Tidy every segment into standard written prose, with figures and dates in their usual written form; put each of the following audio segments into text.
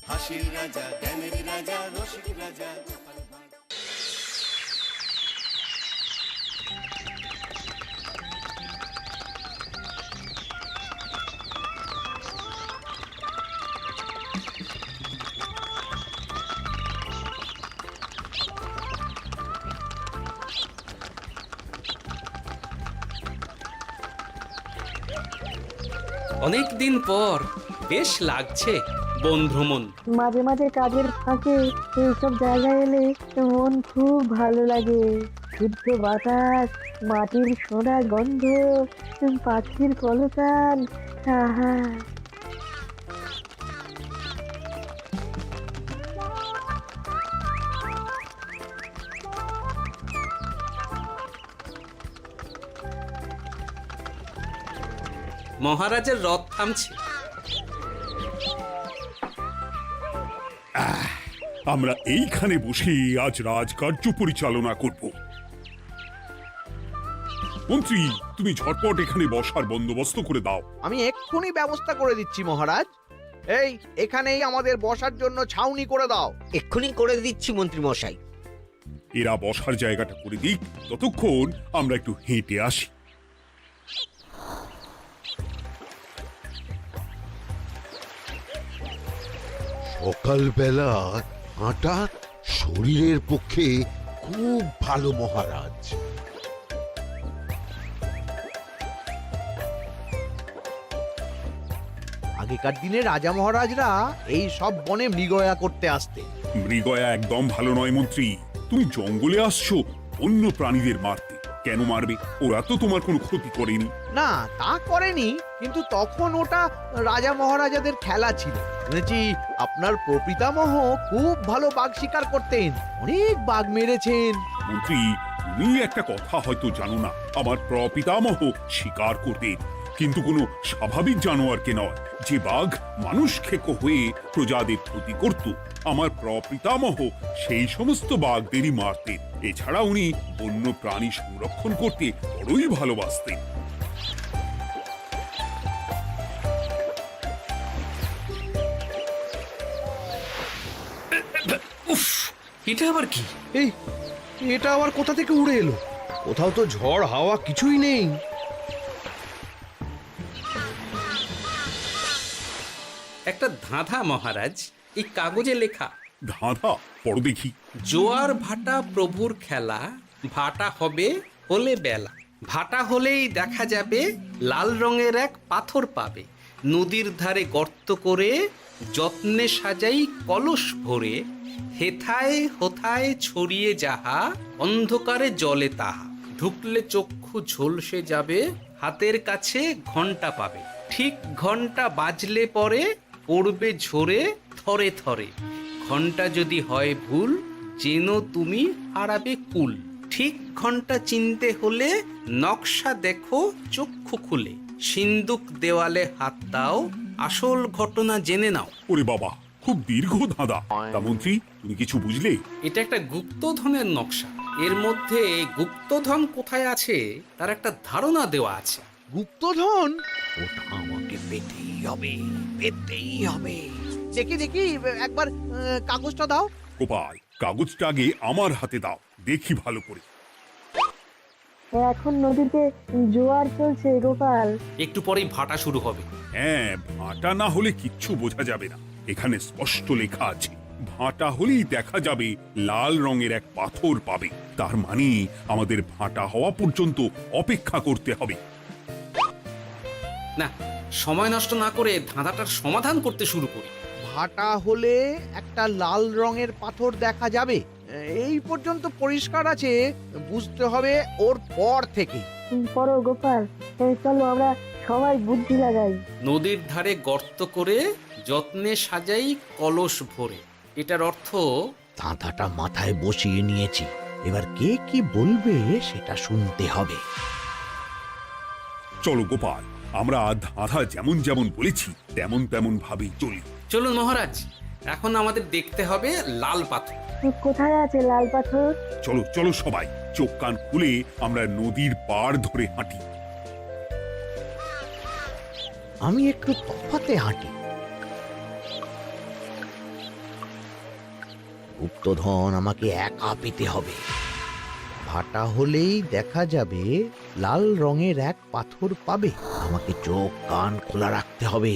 হাসির রাজা, জ্ঞানের রাজা, রসিক রাজা। অনেক দিন পর বেশ লাগছে বন ভ্রমণ। মাঝে মাঝে কাজের ফাঁকে এইসব জায়গায় এলে মন খুব ভালো লাগে। শুদ্ধ বাতাস, মাটির সোনা গন্ধ, পাখির কলতান, আহা। মহারাজের রথ থামছে। আমরা এইখানে বসে আজ রাজকার্য পরিচালনা করব। মন্ত্রী, তুমি ঝটপট এখানে বসার বন্দোবস্ত করে দাও। আমি এক্ষুনি ব্যবস্থা করে দিচ্ছি মহারাজ। এই এখানেই আমাদের বসার জন্য ছাউনি করে দাও। এক্ষুনি করে দিচ্ছি মন্ত্রী মশাই। এরা বসার জায়গাটা করে দিক, ততক্ষণ আমরা একটু হেঁটে আসি। সকালবেলা হাঁটা শরীরের পক্ষে খুব ভালো মহারাজ। আগেকার দিনে রাজা মহারাজরা এই সব বনে মৃগয়া করতে আসতেন। মৃগয়া একদম ভালো নয় মন্ত্রী। তুমি জঙ্গলে আসছো অন্য প্রাণীদের মারতে। কেন মারবে? ওরা তো তোমার কোনো ক্ষতি করেনি। না, তা করেনি, কিন্তু তখন ওটা রাজা মহারাজাদের খেলা ছিল। শুনেছি আপনার প্রপিতামহ খুব ভালো বাঘ শিকার করতেন, অনেক বাঘ মেরেছেন। মন্ত্রী, তুমি একটা কথা হয়তো জানো না। আমার প্রপিতামহ শিকার করতেন, কিন্তু কোনো স্বাভাবিক জানোয়ারকে নয়। যে বাঘ মানুষ খেকো হয়ে প্রজাদের ক্ষতি করত, আমার প্রপিতামহ সেই সমস্ত বাঘদেরই মারতেন। এছাড়া উনি বন্য প্রাণী সংরক্ষণ করতে বড়ই ভালোবাসতেন। উফ, এটা আবার কি? এই এটা আবার কোথা থেকে উড়ে এলো? কোথাও তো ঝড় হাওয়া কিছুই নেই। একটা ধাঁধা মহারাজ, এই কাগজে লেখা। ধাঁধা? পড়ো দেখি। জোয়ার ভাটা প্রভুর খেলা, ভাটা হবে হলে বেলা। ভাটা হলেই দেখা যাবে লাল রঙের এক পাথর পাবে। নদীর ধারে গর্ত করে যত্নে সাজাই কলস ভরে। হেথায় হোথায় ছড়িয়ে যাহা, অন্ধকারে জলে তাহা। ঢুকলে চক্ষু ঝলসে যাবে, হাতের কাছে ঘন্টা পাবে। ঠিক ঘন্টা বাজলে পরে পড়বে ঝরে থরে থরে। ঘন্টা যদি হয় ভুল, যেন তুমি হারাবে কুল। ঠিক ঘন্টা চিনতে হলে নকশা দেখো চক্ষু খুলে। সিন্দুক দেওয়ালে হাত দাও, আসল ঘটনা জেনে নাও। ওরে বাবা, খুব দীর্ঘ ধাঁধা। তা মন্ত্রী, তুমি কিছু বুঝলে? এটা একটা গুপ্তধনের নকশা। এর মধ্যে গুপ্তধন কোথায় আছে তার একটা ধারণা দেওয়া আছে। গুপ্তধন? ওটা আমাকে পেতেই হবে, পেতেই হবে। দেখি দেখি, একবার কাগজটা দাও। গোপাল, কাগজটা আগে আমার হাতে দাও, দেখি ভালো করে। এখন নদীতে জোয়ার চলছে গোপাল। একটু পরেই ভাটা শুরু হবে। হ্যাঁ, ভাটা না হলে কিচ্ছু বোঝা যাবে না। এখানে স্পষ্ট লেখা আছে, ভাটা হলেই দেখা যাবে লাল রঙের এক পাথর পাবে। তার মানে আমাদের ভাটা হওয়া পর্যন্ত অপেক্ষা করতে হবে। না, সময় নষ্ট না করে ধাঁধাটার সমাধান করতে শুরু করি। ভাটা হলে একটা লাল রঙের পাথর দেখা যাবে, এই পর্যন্ত পরিষ্কার আছে। বুঝতে হবে ওর পর থেকে। পড়ো গোপাল, চলো আমরা সবাই বুদ্ধি লাগাই। নদীর ধারে গর্ত করে যত্নে সাজাই কলস ভরে। এটার অর্থ, ধাঁধাটা মাথায় বসিয়ে নিয়েছি, এবার কে কি বলবে সেটা শুনতে হবে। চলো গোপাল, আমরা ধাঁধা যেমন যেমন বলেছি তেমন তেমন ভাবেই চলি। চলুন মহারাজ, এখন আমাদের দেখতে হবে লাল পাথর। কোথায় আছে লাল পাথর? চলো চলো সবাই, চোখ কান খুলে আমরা নদীর পাড় ধরে হাঁটি। আমি একটু তফাতে হাঁটি। গুপ্তধন আমাকে একা পেতে হবে। ভাটা হলেই দেখা যাবে লাল রঙের এক পাথর পাবে। আমাকে চোখ কান খোলা রাখতে হবে।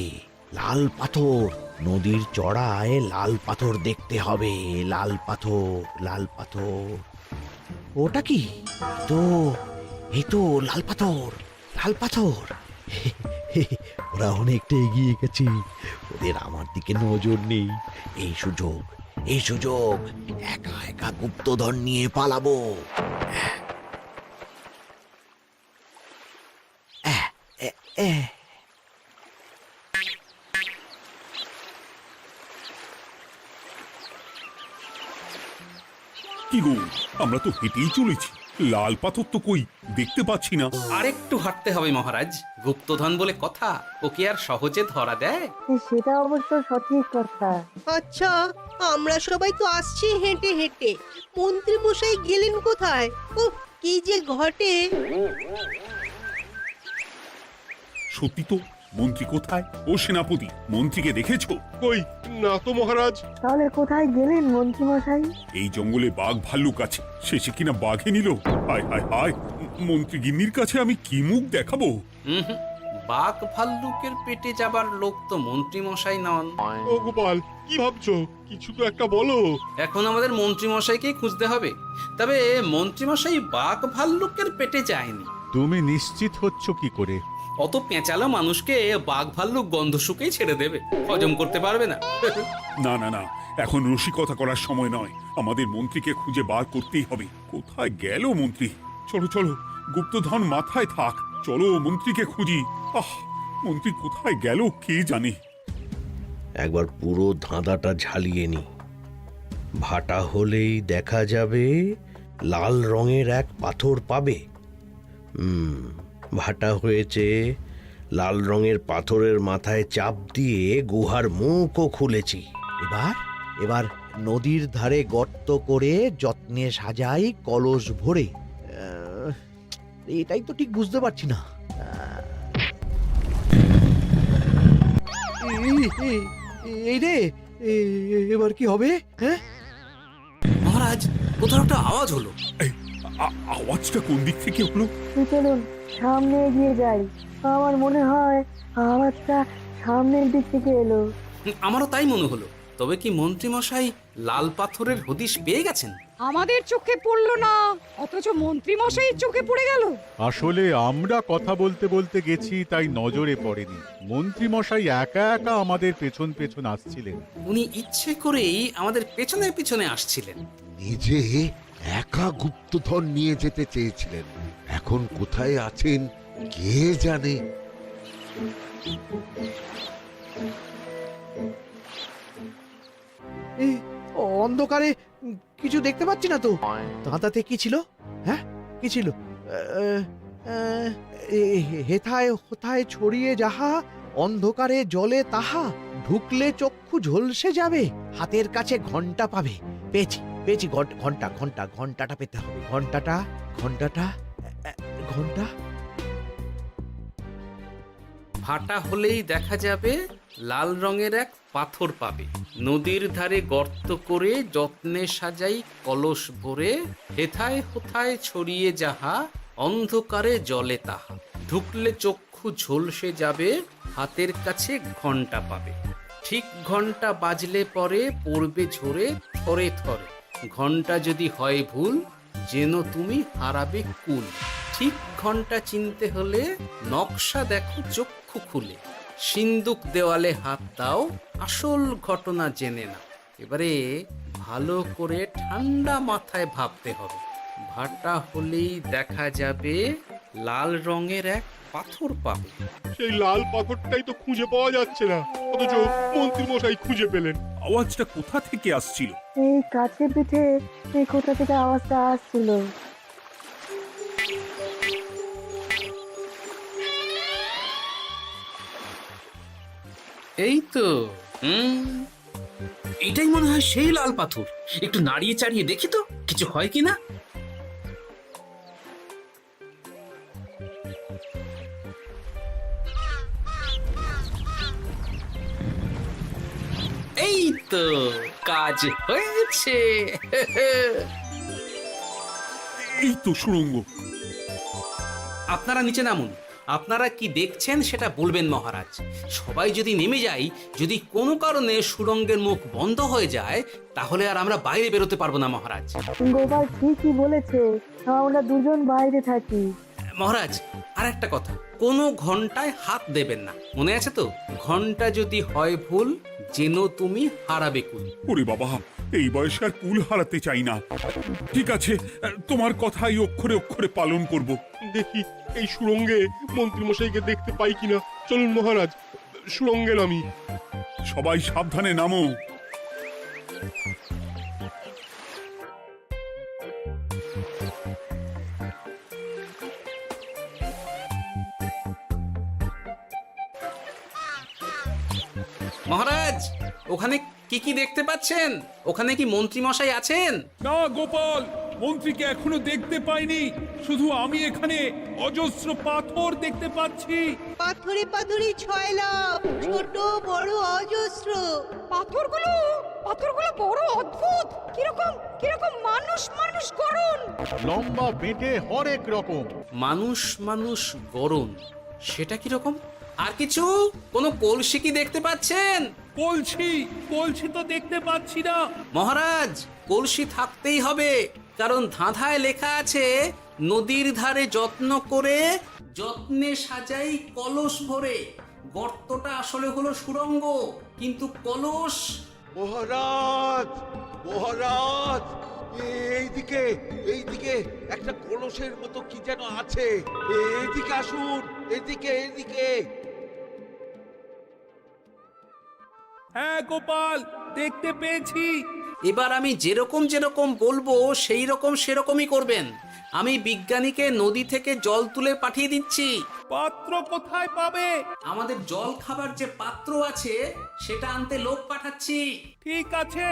লাল পাথর, নদীর চড়ায় লাল পাথর দেখতে হবে। লাল পাথর, লাল পাথর। ওটা কি? তো এই তো লাল পাথর, লাল পাথর। ওরা অনেকটা এগিয়ে গেছে, ওদের আমার দিকে নজর নেই। এই সুযোগ, এই সুযোগ, একা একা গুপ্তধন নিয়ে পালাবো। কি গো, আমরা তো হেঁটেই চলেছি, লাল পাথর তো কই দেখতে পাচ্ছি না। আরেকটু হাঁটতে হবে মহারাজ, গুপ্তধন বলে কথা, ওকে আর সহজে ধরা দেয়? সেটা অবশ্য সঠিক কথা। আচ্ছা, আমরা সবাই তো আসছি হেঁটে হেঁটে, মন্ত্রী মশাই গেলেন কোথায়? ও কি যে ঘটে! সত্যি তো, মন্ত্রী কোথায়? ও সেনাপতি, মন্ত্রীকে দেখেছো? কই না তো মহারাজ। তাহলে কোথায় গেলেন মন্ত্রী মশাই? এই জঙ্গলে বাঘ ভাল্লুক আছে, শেষে কিনা বাঘে নিল। হায় হায় হায়, মন্ত্রী গিন্নির কাছে আমি কি মুখ দেখাবো? হুম, বাঘ ভাল্লুকের পেটে যাবার লোক তো মন্ত্রী মশাই নন। ও গোপাল, কি ভাবছো? কিছু তো একটা বলো। এখন আমাদের মন্ত্রী মশাইকেই খুঁজতে হবে। তবে মন্ত্রী মশাই বাঘ ভাল্লুকের পেটে যায়নি। তুমি নিশ্চিত হচ্ছ কি করে? অত পেঁচালো মানুষকে বাঘ ভাল্লুক গন্ধ শুকেই ছেড়ে দেবে, হজম করতে পারবে না। না না না, এখন রসিকতা করার সময় নয়, আমাদের মন্ত্রীকে খুঁজে বার করতেই হবে। কোথায় গেল মন্ত্রী? চলো চলো, গুপ্তধন মাথায় থাক, চলো মন্ত্রীকে খুঁজি। আহ, মন্ত্রী কোথায় গেল কে জানে। একবার পুরো ধাঁধাটা ঝালিয়ে নি। ভাটা হলেই দেখা যাবে লাল রঙের এক পাথর পাবে। ভাটা হয়েছে, লাল রঙের পাথরের মাথায় চাপ দিয়ে গুহার মুখও খুলেছি। এবার এবার নদীর ধারে গর্ত করে যত্নে সাজাই কলস ভরে। এটাই তো ঠিক বুঝতে পারছি না। এই রে, এবার কি হবে? হ্যাঁ মহারাজ, কোথাও একটা আওয়াজ হলো। আওয়াজটা কোন দিক থেকে হলো? চলুন সামনে এগিয়ে যাই। আমার মনে হয় আওয়াজটা সামনের দিক থেকে এলো। আমারও তাই মনে হলো। তবে কি মন্ত্রী মশাই লাল পাথরের হদিশ পেয়ে গেছেন? আমাদের চোখে পড়লো না, অথচ মন্ত্রী মশাই চোখে পড়ে গেল। আসলে আমরা কথা বলতে বলতে গেছি, তাই নজরে পড়েনি। মন্ত্রী মশাই একা একা আমাদের পেছন পেছন আসছিলেন। উনি ইচ্ছে করেই আমাদের পেছনে পেছনে আসছিলেন। নিজে একা গুপ্তধন নিয়ে যেতে চেয়েছিলেন, এখন কোথায় আছেন কে জানে। এই অন্ধকারে কিছু দেখতে পাচ্ছি না তো। দাঁতাতে কি ছিল? হ্যাঁ, কি ছিল? হেথায় হোথায় ছড়িয়ে যাহা, অন্ধকারে জলে তাহা, ঢুকলে চক্ষু ঝলসে যাবে, হাতের কাছে ঘন্টা পাবে। পেয়েছি পেয়েছি, ঘন্টা ঘন্টা ঘন্টাটা পেতে হবে। ঘন্টাটা ঘন্টাটা ঘন্টা। ভাটা হলেই দেখা যাবে লাল রঙের এক পাথর পাবে। নদীর ধারে গর্ত করে যত্নে সাজাই কলস ভরে, হেথায় হোথায় ছড়িয়ে যাহা, অন্ধকারে জলে তাহা, ঢুকলে চক্ষু ঝলসে যাবে, হাতের কাছে ঘন্টা পাবে। ঠিক ঘন্টা বাজলে পরে পড়বে ঝরে থরে থরে, ঘন্টা যদি হয় ভুল যেন তুমি হারাবে কুল। ঠিক ঘন্টা চিনতে হলে নকশা দেখো চক্ষু খুলে, সিন্দুক দেওয়ালে হাত দাও, আসল ঘটনা জেনে নাও। এবারে ভালো করে ঠান্ডা মাথায় ভাবতে হবে। ভাটা হলেই দেখা যাবে লাল রঙের এক পাথর পাবে। সেই লাল পাথরটাই তো খুঁজে পাওয়া যাচ্ছে না, অথচ মন্ত্রী মশাই খুঁজে পেলেন। আওয়াজটা কোথা থেকে আসছিল? এই কাছে পিঠে এই কোথা থেকে আওয়াজটা আসছিল। এই তো, এটাই মনে হয় সেই লাল পাথর। একটু নাড়িয়ে চাড়িয়ে দেখি তো কিছু হয় কিনা। এই তো, কাজ হয়েছে। এই তো সুড়ঙ্গ। আপনারা নিচে নামুন। আপনারা কি দেখছেন সেটা বলবেন মহারাজ। সবাই যদি নেমে যাই, যদি কোনো কারণে সুড়ঙ্গের মুখ বন্ধ হয়ে যায়, তাহলে আর আমরা বাইরে বেরোতে পারবো না মহারাজ। গোপাল ঠিকই বলেছে, আমরা দুজন বাইরে থাকি। মহারাজ, আর একটা কথা, কোনো ঘন্টায় হাত দেবেন না, মনে আছে তো? ঘন্টা যদি হয় ভুল, যেন তুমি হারাবে কুল। ওরে বাবা, এই বয়সে আর কুল হারাতে চাই না। ঠিক আছে, তোমার কথাই অক্ষরে অক্ষরে পালন করব। দেখি এই সুরঙ্গে মন্ত্রী মশাইকে দেখতে পাই কিনা। চলুন মহারাজ, সুরঙ্গে নামি। সবাই সাবধানে নামো। মহারাজ, ওখানে কি কি দেখতে পাচ্ছেন? ওখানে কি মন্ত্রী মশাই আছেন? না গোপাল, মন্ত্রীকে এখনো দেখতে পাইনি। শুধু আমি এখানে অজস্র পাথর দেখতে পাচ্ছি। পাথরে পাথরে ছয় লাভ, ছোট বড় অজস্র। পাথরগুলো বড় অদ্ভুত, কিরকম কিরকম মানুষ মানুষ গড়ন। লম্বা বেঁটে হরেক রকম। মানুষ মানুষ গরম, সেটা কি রকম? আর কিছু? কোনো কলসি কি দেখতে পাচ্ছেন? কলসি তো দেখতে পাচ্ছি না। মহারাজ, কলসি থাকতেই হবে, কারণ ধাঁধায় লেখা আছে, নদীর ধারে যত্ন করে যত্নে সাজাই কলস ভরে। গর্তটা আসলে হলো সুড়ঙ্গ, কিন্তু কলস। মহারাজ, মহারাজ, এইদিকে এইদিকে একটা কলসের মতো কি যেন আছে। এইদিকে আসুন, এদিকে এদিকে। হ্যাঁ গোপাল, দেখতে পেয়েছি। এবার আমি যেরকম যেরকম বলবো সেই রকম সেরকমই করবেন। আমি বিজ্ঞানীকে নদী থেকে জল তুলে পাঠিয়ে দিচ্ছি। পাত্র কোথায় পাবে? আমাদের জল খাবার যে পাত্র আছে সেটা আনতে লোক পাঠাচ্ছি। ঠিক আছে।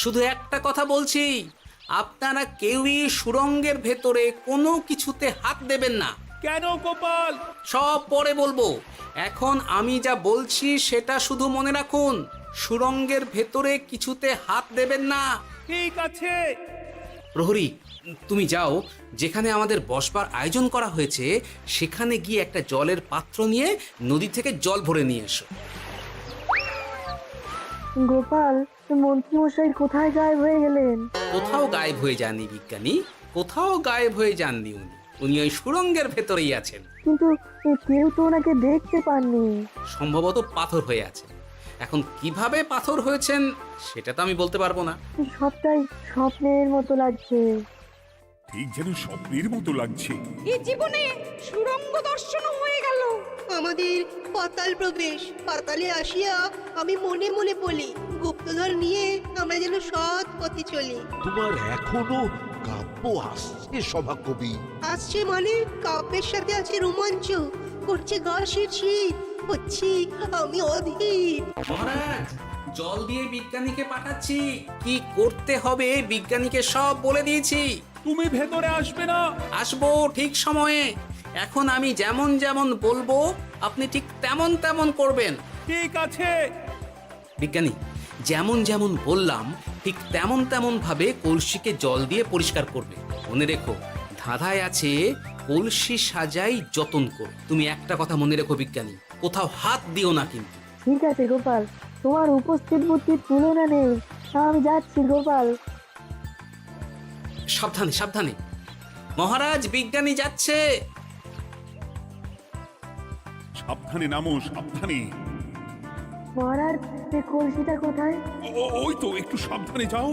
শুধু একটা কথা বলছি, আপনারা কেউই সুড়ঙ্গের ভেতরে কোনো কিছুতে হাত দেবেন না। কেন গোপাল? সব পরে বলবো, এখন আমি যা বলছি সেটা শুধু মনে রাখুন। সুড়ঙ্গের ভেতরে কিছুতে হাত দেবেন না। ঠিক আছে। প্রহরী, তুমি যাও, যেখানে আমাদের বসবার আয়োজন করা হয়েছে সেখানে গিয়ে একটা জলের পাত্র নিয়ে নদী থেকে জল ভরে নিয়ে এসো। গোপাল, মন্ত্রী মশাই কোথায় গায়েব হয়ে গেলেন? কোথাও গায়েব হয়ে যাননি বিজ্ঞানী, কোথাও গায়েব হয়ে যাননি উনি। উনি ওই সুড়ঙ্গের ভেতরেই আছেন। কিন্তু কেউ তো ওনাকে দেখতে পাননি। সম্ভবত পাথর হয়ে আছে। এখন কিভাবে পাথর হয়েছেন সেটা তো আমি বলতে পারবো না। সবটাই স্বপ্নের মতো লাগছে। ঠিক যেন স্বপ্নের মতো লাগছে। এই জীবনে সুরঙ্গ দর্শন হয়ে গেল। আমাদের পাতাল প্রবেশ। পাতালে আসিয়া আমি মনে মনে বলি, গুপ্তধর নিয়ে আমরা যেন সৎ পথে চলি। তোমার এখনো কাব্য আসছে সভাকবি? আসছে মানে কাব্যের সাথে আছে রোমাঞ্চ, করছে গা শীত, হচ্ছি আমি অধীর। মহারাজ, জল দিয়ে বিজ্ঞানীকে পাঠাচ্ছি। কি করতে হবে বিজ্ঞানীকে সব বলে দিয়েছি। তুমি ভেতরে আসবে না? আসবো ঠিক সময়ে। এখন আমি যেমন যেমন বলবো আপনি ঠিক তেমন তেমন করবেন। ঠিক আছে। বিজ্ঞানী, যেমন যেমন বললাম ঠিক তেমন তেমন ভাবে কলসিকে জল দিয়ে পরিষ্কার করবে। মনে রেখো, ধাঁধায় আছে কলসি সাজাই যতন কর। তুমি একটা কথা মনে রেখো বিজ্ঞানী, কোথাও হাত দিও না কিন্তু। ঠিক আছে গোপাল, তোমার উপস্থিত বুদ্ধির তুলনা নেই। আমি যাচ্ছি গোপাল। সাবধানে সাবধানে। মহারাজ, বিজ্ঞানী যাচ্ছে। সাবধানে নামো, সাবধানে। মহারাজ, এই কলসিটা কোথায়? ওই তো, একটু সাবধানে যাও।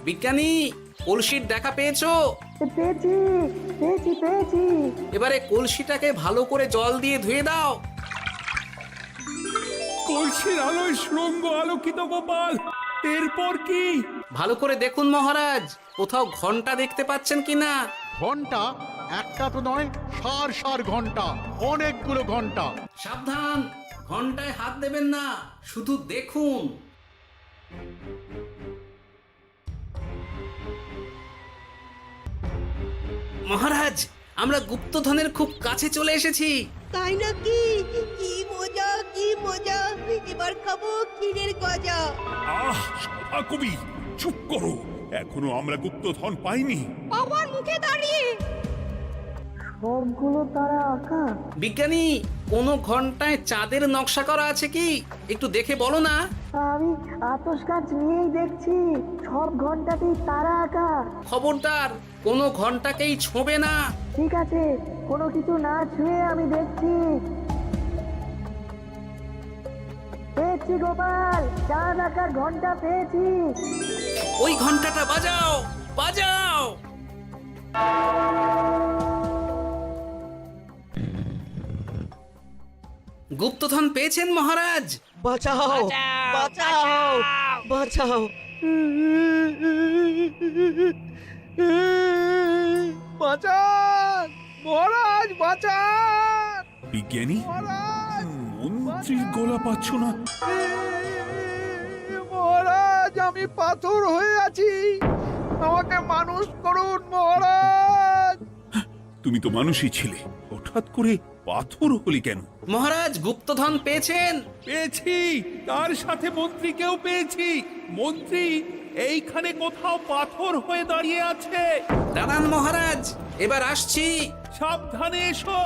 বিজ্ঞানী, কলসির দেখা পেয়েছো? পেয়েছি পেয়েছি পেয়েছি। এবারে কলসিটাকে ভালো করে জল দিয়ে ধুয়ে দাও। কলসির আলোয় সুড়ঙ্গ আলোকিত গোপাল। এরপর কি? ভালো করে দেখুন মহারাজ, কোথাও ঘন্টা দেখতে পাচ্ছেন কিনা? ঘন্টা একটা তো নয়, সার সার ঘন্টা, অনেকগুলো ঘন্টা। সাবধান, ঘন্টায় হাত দেবেন না, শুধু দেখুন। মহারাজ, আমরা গুপ্তধনের খুব কাছে চলে এসেছি। তাই নাকি? কি মজা, কি মজা, এবার খাবো ক্ষীরের গজা। আহ সভা কবি, চুপ করো। এখনো আমরা গুপ্তধন পাইনি। বাবার মুখে দাঁড়িয়ে সবগুলো তারা আঁকা। বিজ্ঞানী, কোনো ঘন্টায় চাঁদের নকশা করা আছে কি? একটু দেখে বলো না। আমি আতস কাজ নিয়েই দেখছি, সব ঘন্টাতেই তারা আঁকা। খবরদার, কোনো ঘন্টাকেই ছোঁবে না। ঠিক আছে, কোনো কিছু না ছুঁয়ে আমি দেখছি। পেয়েছি গোপাল, চাঁদ আঁকার ঘন্টা পেয়েছি। ওই ঘন্টাটা বাজাও, বাজাও। গুপ্তধন পেয়েছেন মহারাজ? বাঁচাও বাঁচাও বাঁচাও। বাঁচান মহারাজ, বাঁচান বিজ্ঞানী, মহারাজ, মন্ত্রীর গলা পাচ্ছ না? মহারাজ, আমি পাথর হয়ে আছি, আমাকে মানুষ করুন মহারাজ। তুমি তো মানুষই ছিলে, হঠাৎ করে পাথর হলি কেন? মহারাজ, গুপ্তধন পেয়েছেন? পেয়েছি, তার সাথে মন্ত্রীকেও পেয়েছি। মন্ত্রী এইখানে কোথাও পাথর হয়ে দাঁড়িয়ে আছে। দাঁড়ান মহারাজ, এবার আসছি। সাবধানে এসো।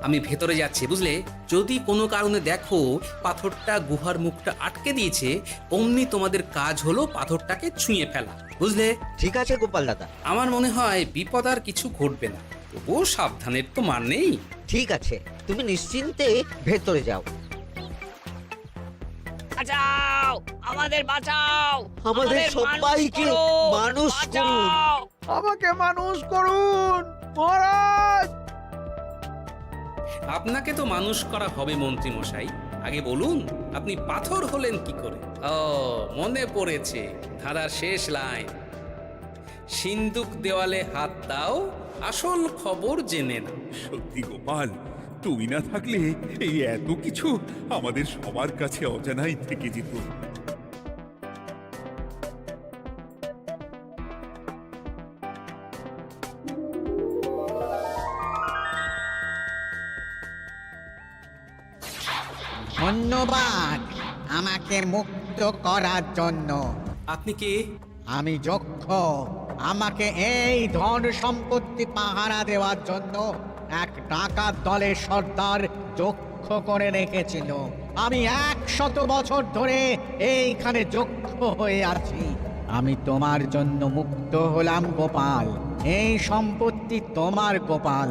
আমি ভেতরে যাচ্ছি, বুঝলে? যদি কোনো কারণে দেখো পাথরটা গুহার মুখটা আটকে দিয়েছে, অমনি তোমাদের কাজ হলো পাথরটাকে ছুঁয়ে ফেলা, বুঝলে? ঠিক আছে গোপাল দাদা। আমার মনে হয় বিপদ আর কিছু ঘটবে না, তবুও সাবধানের তো মান নেই। ঠিক আছে, তুমি নিশ্চিন্তে ভেতরে যাও। বাঁচাও, আমাদের বাঁচাও, আমাদের সবাইকে মানুষ করুন। আমাকে মানুষ করুন মহারাজ। আপনাকে তো মানুষ করা হবে মন্ত্রী মশাই। আগে বলুন, আপনি পাথর হলেন কি করে? ও, মনে পড়েছে, ধারার শেষ লাইন, সিন্দুক দেওয়ালে হাত দাও, আসল খবর জেনে না। সত্যি গোপাল, তুমি না থাকলে এই এত কিছু আমাদের সবার কাছে অজানাই থেকে যেত। ধন্যবাদ আমাকে মুক্ত করার জন্য। আপনি কে? আমি যক্ষ। আমাকে এই ধন সম্পত্তি পাহারা দেওয়ার জন্য এক ডাকাত দলের সর্দার যক্ষ করে রেখেছিল। আমি 100 বছর ধরে এইখানে যক্ষ হয়ে আছি। আমি তোমার জন্য মুক্ত হলাম গোপাল। এই সম্পত্তি তোমার গোপাল।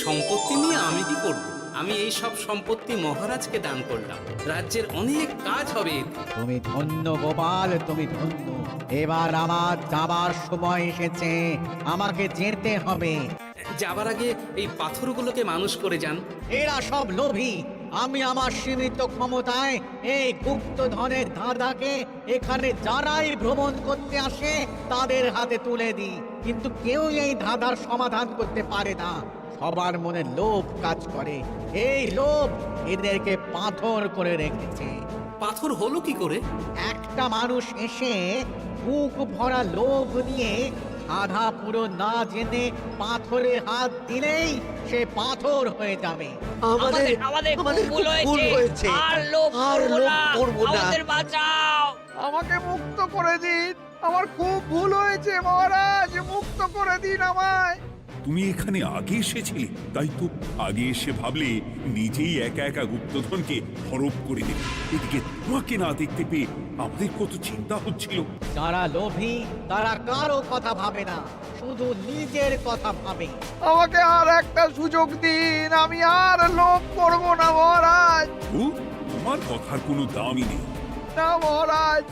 সম্পত্তি নিয়ে আমি কি করব? আমি এই সব সম্পত্তি মহারাজকে দান করলাম, রাজ্যের অনেক কাজ হবে। তুমি ধন্য গোপাল, তুমি ধন্য। এবার আমার যাবার সময় এসেছে, আমাকে যেতে হবে। যাবার আগে এই পাথরগুলোকে মানুষ করে যান। এরা সব লোভী। আমি আমার সীমিত ক্ষমতায় এই গুপ্তধনের ধাঁধাকে এখানে যারাই ভ্রমণ করতে আসে তাদের হাতে তুলে দিই, কিন্তু কেউ এই ধাঁধার সমাধান করতে পারে না। সবার মনে লোভ কাজ করে, এই লোভ এদেরকে পাথর করে রেখেছে। পাথর হলো কি করে? একটা মানুষ এসে বুক ভরা লোভ নিয়ে আধা পুরো না জেনে পাথরে হাত দিলেই সে পাথর হয়ে যাবে। আমাদের আমাদের আমাদের ভুল ভুল হয়েছে। আর লোভ আর করবো লোভ না, করবো না। আমাদের বাঁচাও। আমাকে মুক্ত করে দিন, আমার খুব ভুল হয়েছে মহারাজ, মুক্ত করে দিন আমায়। তুমি এখানে আগে এসেছিলে, তাই তো আগে এসে ভাবলে নিজেই একা একা গুপ্তধনকে হরপ করে দেবে। এদিকে তোমাকে না দেখতে পেয়ে আমাদের কত চিন্তা হচ্ছিল। যারা লোভী তারা কারো কথা ভাবে না, শুধু নিজের কথা ভাবে। আমাকে আর একটা সুযোগ দিন, আমি আর লোভ করব না মহারাজ। ও, তোমার কথার কোনো দামই নেই। না মহারাজ,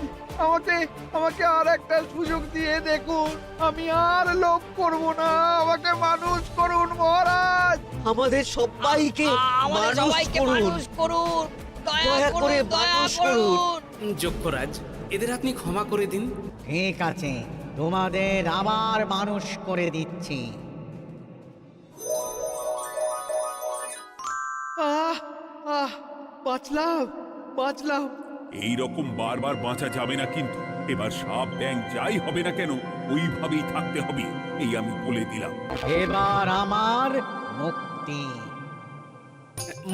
আমাকে আমাকে আর একটা সুযোগ দিয়ে দেখুন, আমি আর লোভ করব না, আমাকে মানুষ করুন মহারাজ। আমাদের সবাইকে আমাদের মানুষ সবাইকে করুন। মানুষ করুন, দয়া দয়া করে করুন, দয়া মানুষ করুন। করুন। যক্ষরাজ, এদের আপনি ক্ষমা করে দিন। ঠিক আছে, তোমাদের আবার মানুষ করে দিচ্ছি। বাঁচলাম বাঁচলাম। এই রকম বারবার বাঁচা যাবে না, কিন্তু এবার সাপ ব্যাং যাই হবে না কেন ওইভাবেই থাকতে হবে, এই আমি বলে দিলাম। এবার আমার মুক্তি।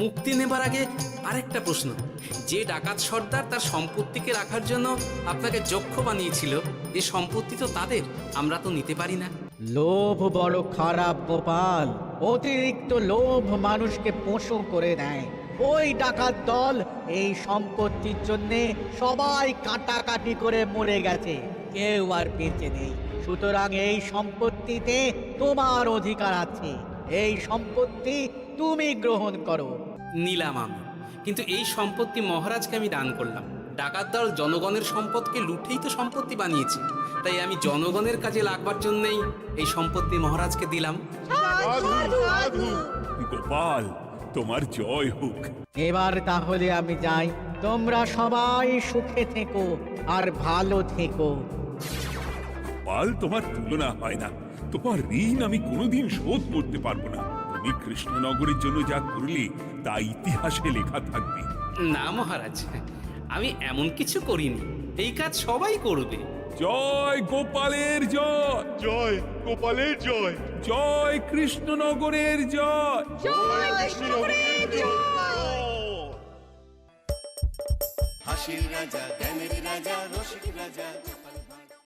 মুক্তি নেবার আগে আরেকটা প্রশ্ন, যে ডাকাত সর্দার তার সম্পত্তিকে রাখার জন্য আপনাকে যক্ষ বানিয়েছিল, এই সম্পত্তি তো তাদের, আমরা তো নিতে পারি না। লোভ বড় খারাপ গোপাল, অতিরিক্ত লোভ মানুষকে পশু করে দেয়। ওই ডাকাত দল এই সম্পত্তির জন্য সবাই কাটাকাটি করে মরে গেছে, কেউ আর বেঁচে নেই। সুতরাং এই সম্পত্তিতে তোমার অধিকার আছে, এই সম্পত্তি তুমি গ্রহণ করো। নিলাম আমি, কিন্তু এই সম্পত্তি মহারাজকে আমি দান করলাম। ডাকাত দল জনগণের সম্পদকে লুঠেই তো সম্পত্তি বানিয়েছে, তাই আমি জনগণের কাজে লাগবার জন্যই এই সম্পত্তি মহারাজকে দিলাম। গোপাল, তোমার জয় হোক। এবার তাহলে আমি যাই, তোমরা সবাই সুখে থেকো আর ভালো থেকো। গোপাল, তোমার তুলনা হয় না। তোমার ঋণ আমি কোনোদিন শোধ করতে পারবো না। তুমি কৃষ্ণনগরের জন্য যা করলে তা ইতিহাসে লেখা থাকবে। না মহারাজ, আমি এমন কিছু করিনি, এই কাজ সবাই করবে। জয় গোপালের জয়, জয় গোপালের জয়, জয় কৃষ্ণনগরের জয়। হাসির রাজা জ্ঞানের রাজা রসিক রাজা গোপাল।